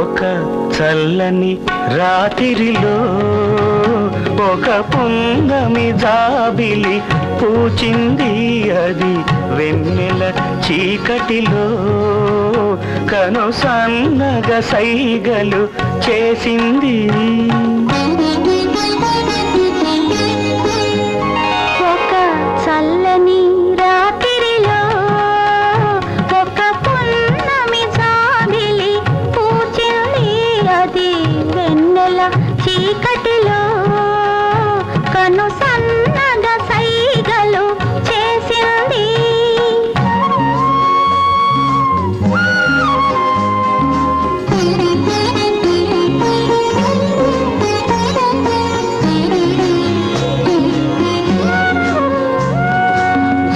ఒక చల్లని రాత్రిలో ఒక పుంగమి జాబిలి పూచింది, అది వెన్నెల చీకటిలో కను సన్నగ సైగలు చేసింది. ఒక చల్లని రాత్రిలో ఒక పున్నమి జాబిలి పూచింది, అది వెన్నెల చీకటిలో కను సన్నగ సైగలు చేసింది.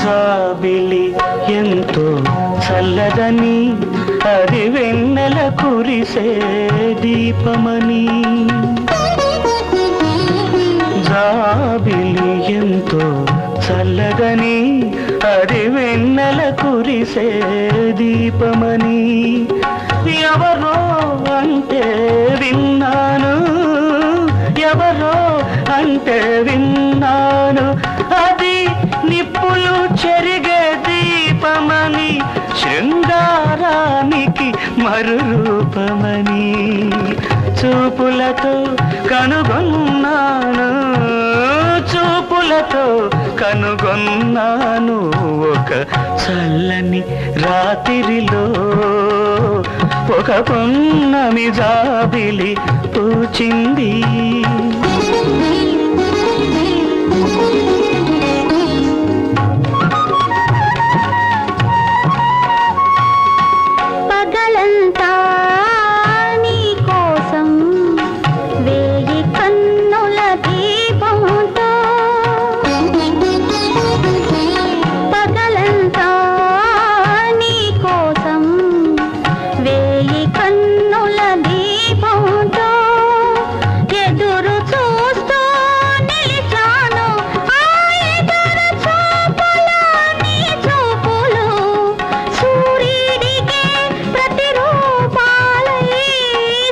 జాబిలి ఎంతో చల్లదని, అది వెన్నెల కురిసే దీపమని. జాబిలి ఎంతో చల్లదని, అది వెన్నెల కురిసే దీపమని ఎవరో అంటే విన్నాను, ఎవరో అంటే విన్నాను, అది నిప్పులు చెరిగే దీపమని, శృంగారానికి మరురూపమని చూపులతో కనుగొన్నాను, చూపులతో కనుగొన్నాను. ఒక చల్లని రాత్రిలో ఒక పున్నమి జాబిలి పూచింది. పగలంతా నీ కోసం వేయి కన్నుల దీపంతో, పగలంతా నీ కోసం వేయి కన్నుల దీపంతో ఎదురు చూస్తూ నిలిచాను. ఆ ఎదురు చూపులో నీ చూపులు సూర్యుడికే ప్రతిరూపాలై,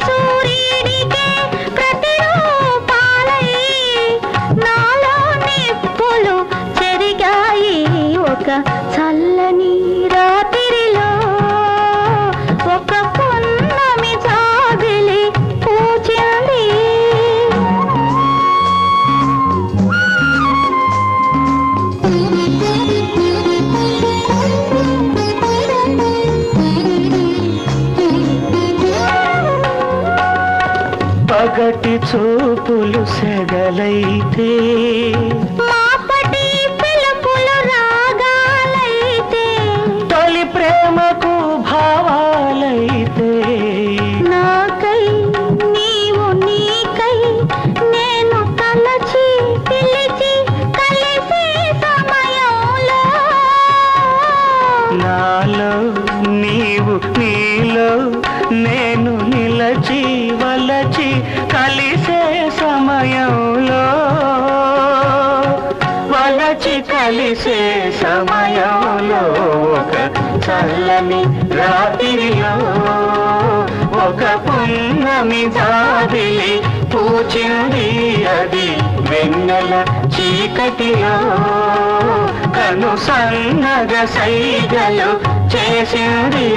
సూర్యుడికే ప్రతిరూపాలై నాలో నిప్పులు చెరిగాయి. ఒక చల్లని రాత్రిలో ఒక పున్నమి జాబిలి పూచింది. పగటి చూపులు సెగలైతే, మాపటి పిలుపులు రాగాలైతే, తొలి ప్రేమకు భావాలైతే, నాకై నీవు నీకై నేను తలచి పిలిచి కలిసే సమయంలో, నాలో నీవు నీలో నేను నిలచి వలచి కలిసే సమయంలో, వలచి కలిసే సమయంలో ఒక చల్లని రాత్రిలో ఒక పున్నమి జాబిలి పూచింది, అది వెన్నెల చీకటిలో కను సన్నగ సైగలు చేసింది.